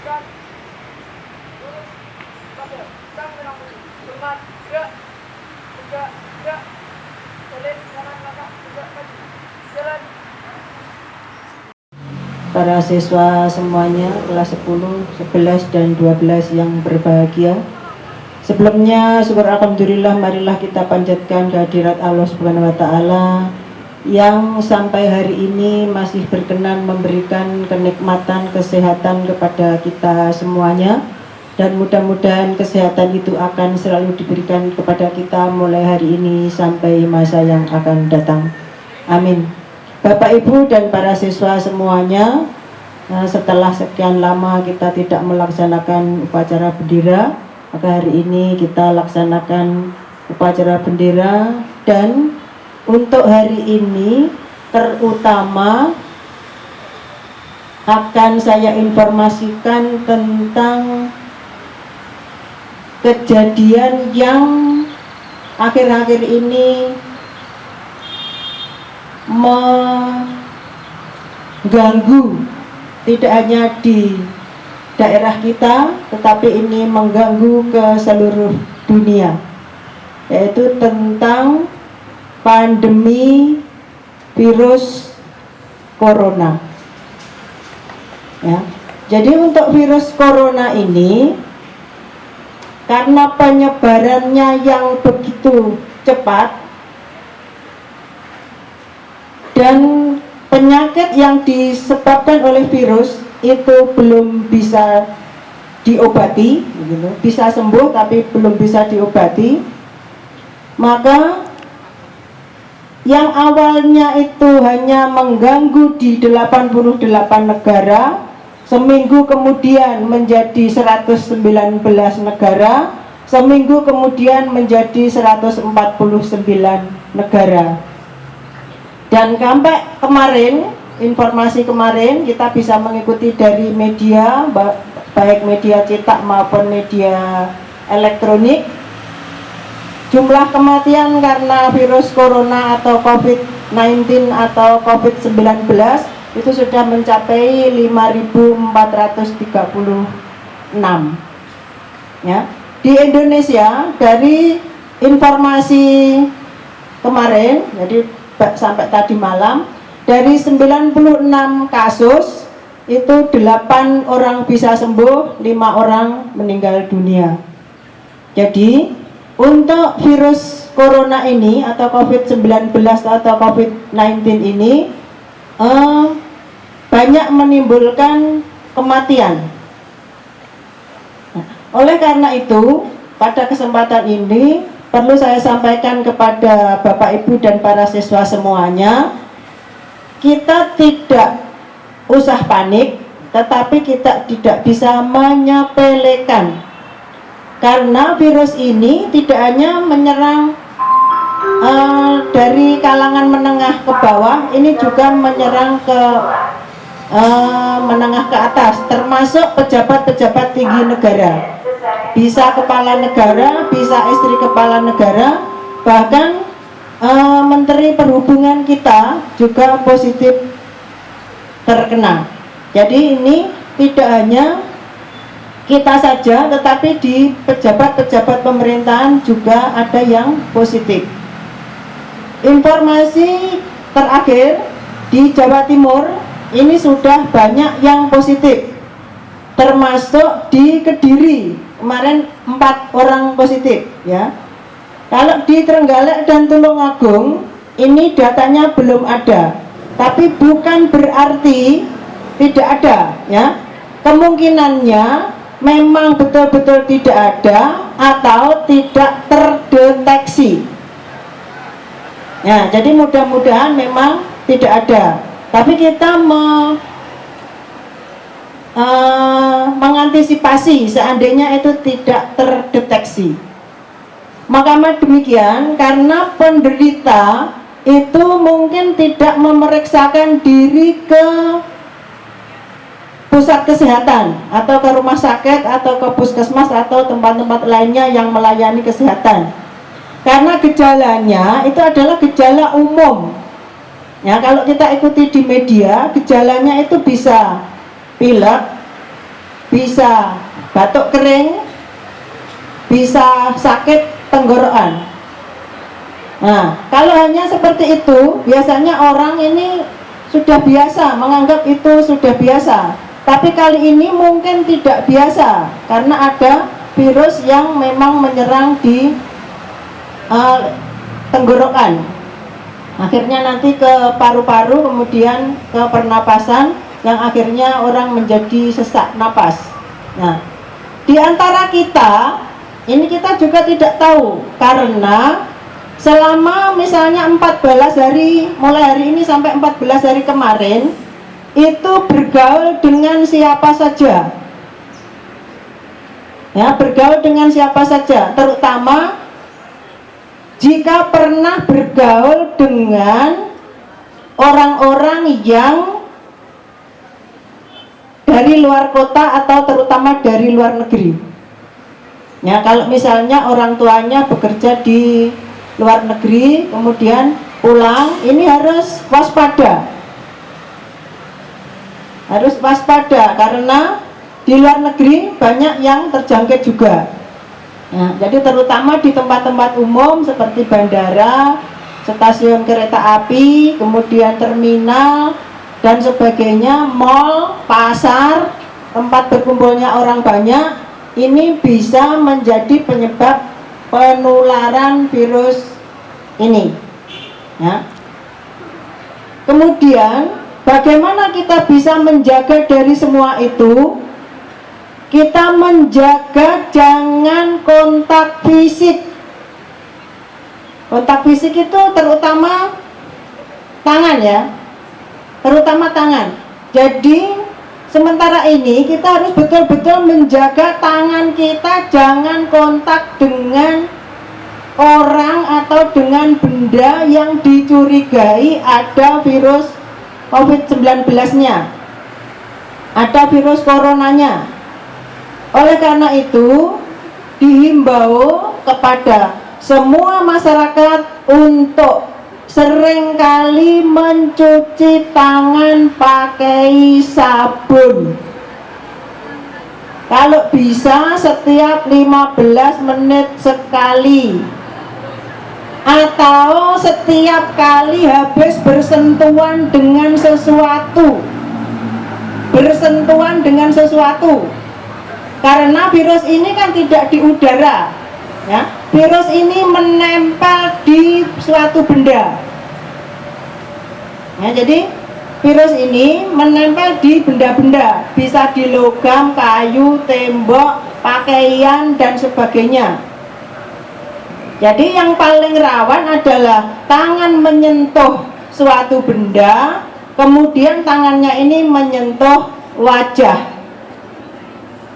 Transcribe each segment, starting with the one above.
Depan. Lurus. Pada. Sang merah putih. Hormat. Gerak. Tegak. Gerak. Balik. Kanan langkah. Tegak maju. Jalan. Para siswa semuanya kelas 10, 11, dan 12 yang berbahagia. Sebelumnya syukur alhamdulillah, marilah kita panjatkan kehadirat Allah Subhanahu wa taala yang sampai hari ini masih berkenan memberikan kenikmatan kesehatan kepada kita semuanya, dan mudah-mudahan kesehatan itu akan selalu diberikan kepada kita mulai hari ini sampai masa yang akan datang. Amin. Bapak Ibu dan para siswa semuanya, setelah sekian lama kita tidak melaksanakan upacara bendera, maka hari ini kita laksanakan upacara bendera. Dan untuk hari ini terutama akan saya informasikan tentang kejadian yang akhir-akhir ini mengganggu tidak hanya di daerah kita, tetapi ini mengganggu ke seluruh dunia, yaitu tentang pandemi virus corona. Ya. Jadi untuk virus corona ini, karena penyebarannya yang begitu cepat dan penyakit yang disebabkan oleh virus itu belum bisa diobati, bisa sembuh tapi belum bisa diobati, maka yang awalnya itu hanya mengganggu di 88 negara, seminggu kemudian menjadi 119 negara, seminggu kemudian menjadi 149 negara. Dan sampai kemarin, informasi kemarin kita bisa mengikuti dari media, baik media cetak maupun media elektronik, jumlah kematian karena virus corona atau COVID-19 atau COVID-19 itu sudah mencapai 5.436. Ya. Di Indonesia dari informasi kemarin, jadi sampai tadi malam, dari 96 kasus itu 8 orang bisa sembuh, 5 orang meninggal dunia. Jadi untuk virus corona ini atau COVID-19 atau COVID-19 ini banyak menimbulkan kematian. Oleh karena itu, pada kesempatan ini perlu saya sampaikan kepada Bapak Ibu dan para siswa semuanya, kita tidak usah panik, tetapi kita tidak bisa menyepelekan, karena virus ini tidak hanya menyerang dari kalangan menengah ke bawah, ini juga menyerang ke menengah ke atas, termasuk pejabat-pejabat tinggi negara. Bisa kepala negara, bisa istri kepala negara, bahkan Menteri Perhubungan kita juga positif terkena. Jadi ini tidak hanya kita saja, tetapi di pejabat-pejabat pemerintahan juga ada yang positif. Informasi terakhir di Jawa Timur ini sudah banyak yang positif, termasuk di Kediri kemarin 4 orang positif, ya. Kalau di Trenggalek dan Tulungagung ini datanya belum ada, tapi bukan berarti tidak ada, ya. Kemungkinannya memang betul-betul tidak ada atau tidak terdeteksi. Ya, jadi mudah-mudahan memang tidak ada, tapi kita mengantisipasi seandainya itu tidak terdeteksi. Maka demikian, karena penderita itu mungkin tidak memeriksakan diri ke pusat kesehatan atau ke rumah sakit atau ke puskesmas atau tempat-tempat lainnya yang melayani kesehatan, karena gejalanya itu adalah gejala umum. Ya, kalau kita ikuti di media, gejalanya itu bisa pilek, bisa batuk kering, bisa sakit tenggorokan. Nah, kalau hanya seperti itu, biasanya orang ini sudah biasa, menganggap itu sudah biasa. Tapi kali ini mungkin tidak biasa, karena ada virus yang memang menyerang di tenggorokan. Akhirnya nanti ke paru-paru, kemudian ke pernapasan, yang akhirnya orang menjadi sesak napas. Nah, di antara kita, ini kita juga tidak tahu, karena selama misalnya 14 hari, mulai hari ini sampai 14 hari kemarin, itu bergaul dengan siapa saja. Ya, bergaul dengan siapa saja, terutama jika pernah bergaul dengan orang-orang yang dari luar kota atau terutama dari luar negeri. Ya, kalau misalnya orang tuanya bekerja di luar negeri, kemudian pulang, ini harus waspada. Harus waspada karena di luar negeri banyak yang terjangkit juga. Nah, jadi terutama di tempat-tempat umum seperti bandara, stasiun kereta api, kemudian terminal dan sebagainya, mall, pasar, tempat berkumpulnya orang banyak, ini bisa menjadi penyebab penularan virus ini. Ya. Kemudian bagaimana kita bisa menjaga dari semua itu? Kita menjaga jangan kontak fisik. Kontak fisik itu terutama tangan ya, terutama tangan. Jadi sementara ini kita harus betul-betul menjaga tangan kita jangan kontak dengan orang atau dengan benda yang dicurigai ada virus COVID-19-nya, ada virus coronanya. Oleh karena itu, dihimbau kepada semua masyarakat untuk seringkali mencuci tangan pakai sabun. Kalau bisa setiap 15 menit sekali, atau setiap kali habis bersentuhan dengan sesuatu. Bersentuhan dengan sesuatu. Karena virus ini kan tidak di udara, ya. Virus ini menempel di suatu benda. Ya, jadi virus ini menempel di benda-benda, bisa di logam, kayu, tembok, pakaian dan sebagainya. Jadi yang paling rawan adalah tangan menyentuh suatu benda, kemudian tangannya ini menyentuh wajah.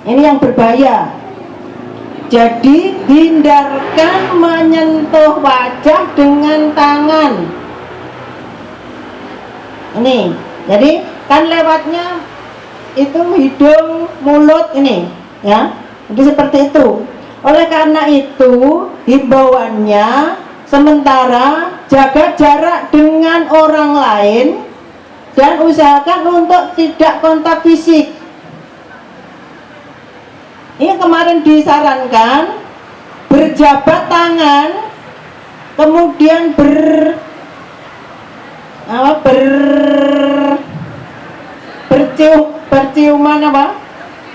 Ini yang berbahaya. Jadi hindarkan menyentuh wajah dengan tangan. Ini, jadi kan lewatnya itu hidung, mulut ini, ya. Jadi seperti itu. Oleh karena itu, himbauannya sementara jaga jarak dengan orang lain dan usahakan untuk tidak kontak fisik. Ini kemarin disarankan berjabat tangan, kemudian berciuman apa?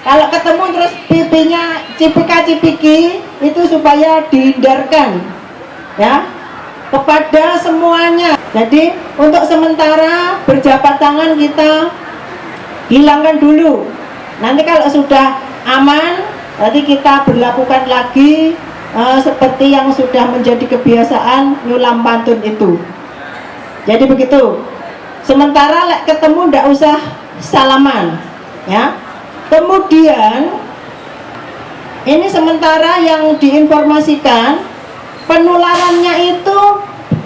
Kalau ketemu terus pipinya cipika-cipiki, itu supaya dihindarkan, ya, kepada semuanya. Jadi untuk sementara berjabat tangan kita hilangkan dulu. Nanti kalau sudah aman, nanti kita berlakukan lagi seperti yang sudah menjadi kebiasaan nyulam pantun itu. Jadi begitu. Sementara ketemu ndak usah salaman, ya. Kemudian ini sementara yang diinformasikan penularannya itu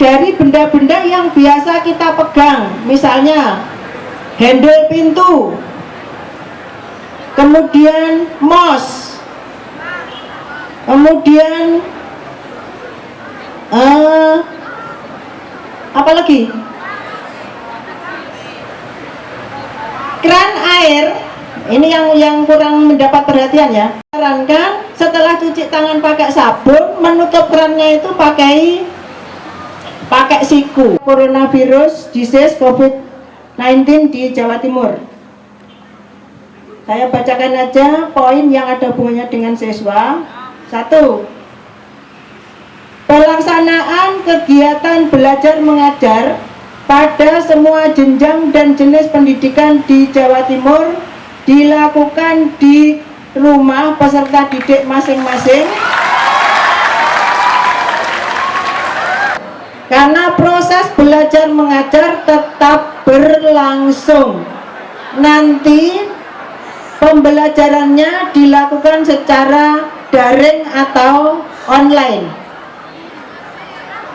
dari benda-benda yang biasa kita pegang, misalnya handle pintu, kemudian mos, kemudian apa lagi? Keran air, ini yang kurang mendapat perhatian ya. Sarankan setelah cuci tangan pakai sabun, menutup kerannya itu pakai siku. Coronavirus disease COVID-19 di Jawa Timur. Saya bacakan aja poin yang ada hubungannya dengan siswa. 1. Pelaksanaan kegiatan belajar mengajar pada semua jenjang dan jenis pendidikan di Jawa Timur dilakukan di rumah peserta didik masing-masing, karena proses belajar mengajar tetap berlangsung. Nanti pembelajarannya dilakukan secara daring atau online.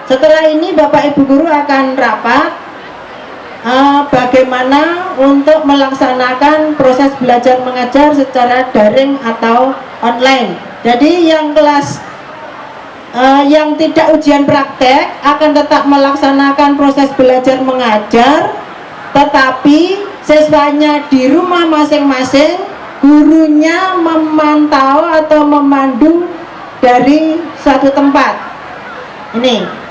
Setelah ini Bapak Ibu Guru akan rapat bagaimana untuk melaksanakan proses belajar mengajar secara daring atau online. Jadi yang kelas yang tidak ujian praktek akan tetap melaksanakan proses belajar mengajar, tetapi siswanya di rumah masing-masing, gurunya memantau atau memandu dari satu tempat. Ini